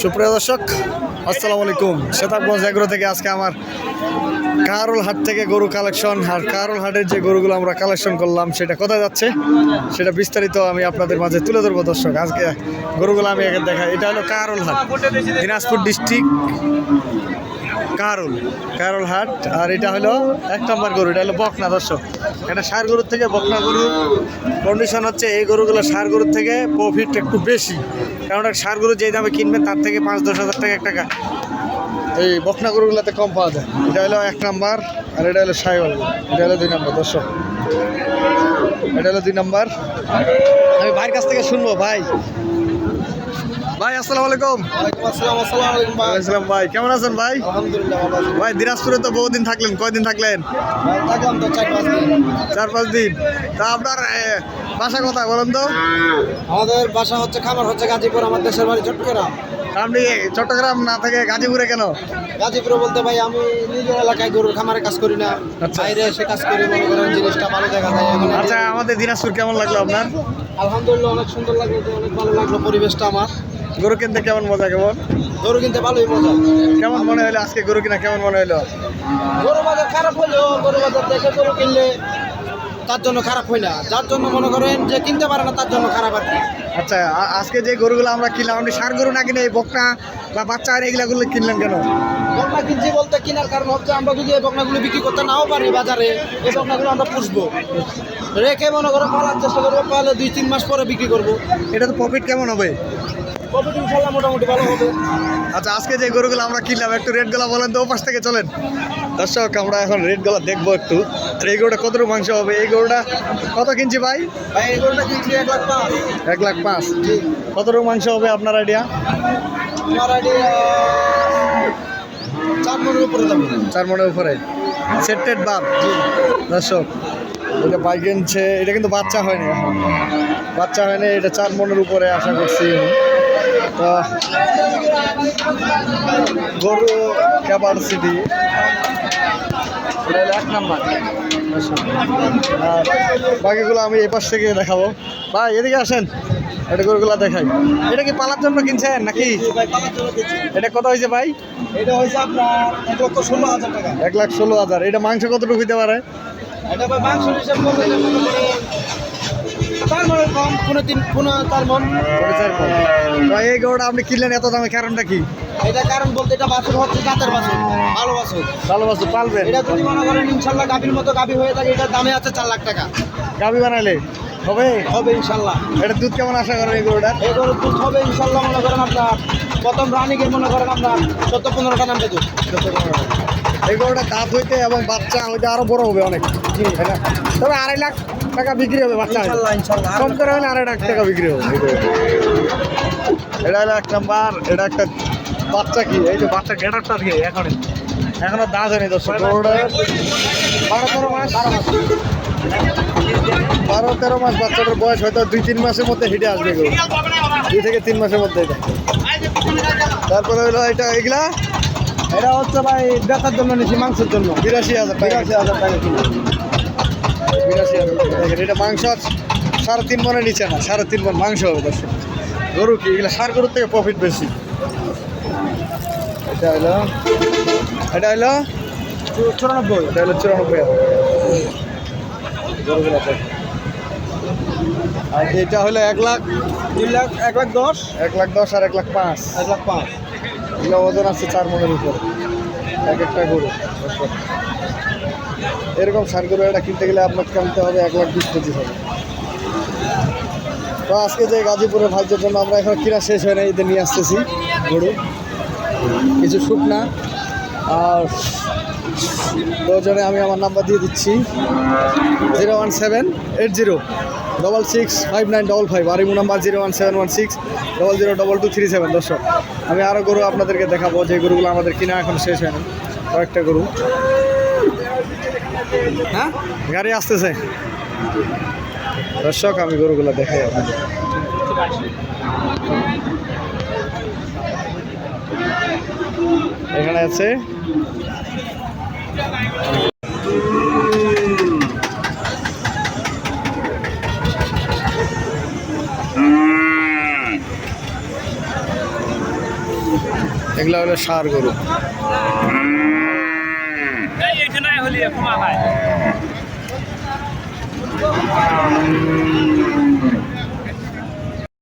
সুপ্রিয় দর্শক, আসসালামু আলাইকুম। শেতাবগঞ্জ এগ্রো থেকে আজকে আমার কাহারোল হাট থেকে গরু কালেকশন, আর কাহারোল হাটের যে গরুগুলো আমরা কালেকশন করলাম সেটা কোথায় যাচ্ছে সেটা বিস্তারিত আমি আপনাদের মাঝে তুলে ধরবো। দর্শক, আজকে গরুগুলো আমি আগে দেখাই। এটা হলো কাহারোল হাট, দিনাজপুর ডিস্ট্রিক্ট কাহারোল হাট। আর এটা হলো 1 নম্বর গরু, এটা হলো বকনা। দর্শক, এটা ষাঁড় গরুর থেকে বকনা গরুর কন্ডিশন হচ্ছে এই গরুগুলো ষাঁড় গরুর থেকে প্রফিট একটু বেশি, কারণ ষাঁড় গরু যেই দামে কিনবেন তার থেকে 5-10 হাজার টাকা টাকা এই বকনা গরুগুলোতে কম পাওয়া যায়। এটা হলো 1 নম্বর, আর এটা হলো সাইওয়াল, এটা হলো 2 নম্বর। দর্শক, এটা হলো 2 নম্বর। আমি ভাইয়ের কাছ থেকে শুনবো। ভাই আসসালামু আলাইকুম। আসসালাম ভাই, কেমন আছেন ভাই? ভাই, দিনাজপুরে তো বহুদিন থাকলেন, কয়দিন থাকলেন? 4-5 দিন। তা আপনার বাসা কোথায় বলেন তো? আমাদের বাসা হচ্ছে খামার হচ্ছে গাজীপুর, আমার দেশের বাড়ি চট্টগ্রাম। আপনি চট্টগ্রাম না থেকে গাজীপুরে কেন? গাজীপুরে বলতে ভাই আমি নিজের এলাকায় গরুর খামারে কাজ করি না, বাইরে এসে কাজ করি, মনে করেন জিনিসটা ভালো দেখা যায়। আচ্ছা, আমাদের দিনাজপুর কেমন লাগলো আপনার? আলহামদুলিল্লাহ, অনেক সুন্দর লাগলো, অনেক ভালো লাগলো পরিবেশটা আমার। গরু কিনতে কেমন মজা? কেমন গরু কিনতে ভালোই মজা। কেমন মনে হলো আজকে গরু কিনা? কেমন মনে হলো? গরু বাজার খারাপ হলেও গরু বাজার দেখে গরু কিনলে তার জন্য খারাপ হয় না, যার জন্য মনে করেন যে কিনতে পারে না তার জন্য খারাপ আর কি। আচ্ছা, আজকে যে গরুগুলো আমরা কিনলাম, আপনি ষাঁড় গরু না কিনে এই বকনা বা বাচ্চা আর এগুলাগুলো কিনলেন কেন? বকনা কিনছি বলতে কেনার কারণ হচ্ছে আমরা যদি এই বকনাগুলো বিক্রি করতে নাও পারি বাজারে, এই বকনাগুলো আমরা পুষবো, রেখে মনে করো পালার চেষ্টা করবো, পালে 2-3 মাস পরে বিক্রি করবো। এটা তো প্রফিট কেমন হবে? প্রফিট ইনশাল্লাহ মোটামুটি ভালো হবে। আচ্ছা, আজকে যে গরুগুলো আমরা কিনলাম একটু রেটগুলো বলেন তো, ওপাশ থেকে চলেন। দর্শক, আমরা এখন রেটগুলো দেখবো একটু। আর এই গরুটা কতটুকু মাংস হবে? এই গরুটা কত কিনছি ভাই? ভাই এই গরুটা কিনছি 1,05,000। 1,05,000। কতটুকু মাংস হবে আপনার আইডিয়া? আমার আইডিয়া 4 মনের উপরে যাবে। 4 মনের উপরে সেটেড বাদ। দর্শক, এটা বাইক কিনছে, এটা কিন্তু বাচ্চা হয়নি, এখন বাচ্চা হয়নি। এটা 4 মনের উপরে আশা করছি। তো গরু ক্যাপাসিটি এটা হলো 1 নম্বর। আর বাকিগুলো আমি এই পাশ থেকে দেখাবো। ভাই এদিকে আসেন, এটা গরুগুলো দেখাই। এটা কি পালার জন্য কিনছেন নাকি? এটা কত হয়েছে ভাই? এটা হয়েছে আপনার 1,16,000 টাকা। 1,16,000। এটা মাংস কতটুকু হইতে পারে? এটা ভাই মাংস হিসাব করলে তার মনে কম 4 মন। এই গরুটা আপনি কিনলেন এত দামে, কারণটা কি? এটা কারণ বলতে এটা বাছুর হচ্ছে জাতের বাছুর, ভালো বাছুর। ভালো বাছুর পালবেন। এটা যদি মনে করেন ইনশাল্লাহ গাভীর মতো গাভী হয়ে থাকে, এটার দামে আছে 4 লাখ টাকা। গাভী বানাইলে হবে? হবে ইনশাল্লাহ। এটা দুধ কেমন আশা করেন এই গরুটার? এই গরুর দুধ হবে ইনশাল্লাহ মনে করেন আপনার প্রথম রানিংয়ের মনে করেন আপনার 14-15টা নামবে দুধ। এই গরুটা দাঁত হইতে এবং বাচ্চা হইতে আরো বড় হবে অনেক, তাই না? তবে 2.5 লাখ টাকা বিক্রি হবে বাচ্চা, ইনশাল্লাহ কম করে হলে 2.5 লাখ টাকা বিক্রি হবে। এটা হলো 1 নাম্বার। এটা একটা বাচ্চা, কি এই যে বাচ্চা গেটারটা কি এখনো দাঁত হয়নি। দর্শক, গরুটা 12-13 মাস, 12-13 মাস বাচ্চাটার বয়স, হয়তো 2-3 মাসের মধ্যে হিটে আসবে গরু, 2 থেকে 3 মাসের মধ্যে। এটা তারপরে হলো এগুলা এটা হচ্ছে ভাই বেচার জন্য নিচ্ছি, মাংসের জন্য 82,000 টাকা। 82,000 টাকা কিলো। 82,000 টাকা। এটা মাংস 3.5 মনের নিচে না, 3.5 মন মাংস হবে। দর্শক, গরু কি এগুলো ষাঁড় গরুর থেকে প্রফিট বেশি। এটা হলো 94। এটা হলো 94,000 গরুগুলো। আর এটা হলো 1 লাখ, 2 লাখ, 1,10,000, 1,10,000 আর 1,05,000। 1,05,000। এগুলো ওজন আছে 4 মনের উপর এক একটা গরু। এরকম ষাঁড় গরু এটা কিনতে গেলে আপনাকে কিনতে হবে 1,20,000 কেজি হবে। তো আজকে যে গাজীপুরের ভাইদের জন্য আমরা এখন কিনা শেষ হয় না, এদের নিয়ে আসতেছি গরু কিছু শুকনা। আর প্রয়োজনে আমি আমার নাম্বার দিয়ে দিচ্ছি 01780665955। আর ইমো নাম্বার 01716002237। দর্শক, আমি আরও গরু আপনাদেরকে দেখাবো, যে গরুগুলো আমাদের কিনা এখন শেষ হয় না, কয়েকটা গরু। হ্যাঁ, গাড়ি আসতেছে। দর্শক, আমি গরুগুলো দেখাই আপনাদের। এখানে আছে এগুলো হলো ষাঁড় গরু। এইখানে হলি ক্ষমা ভাই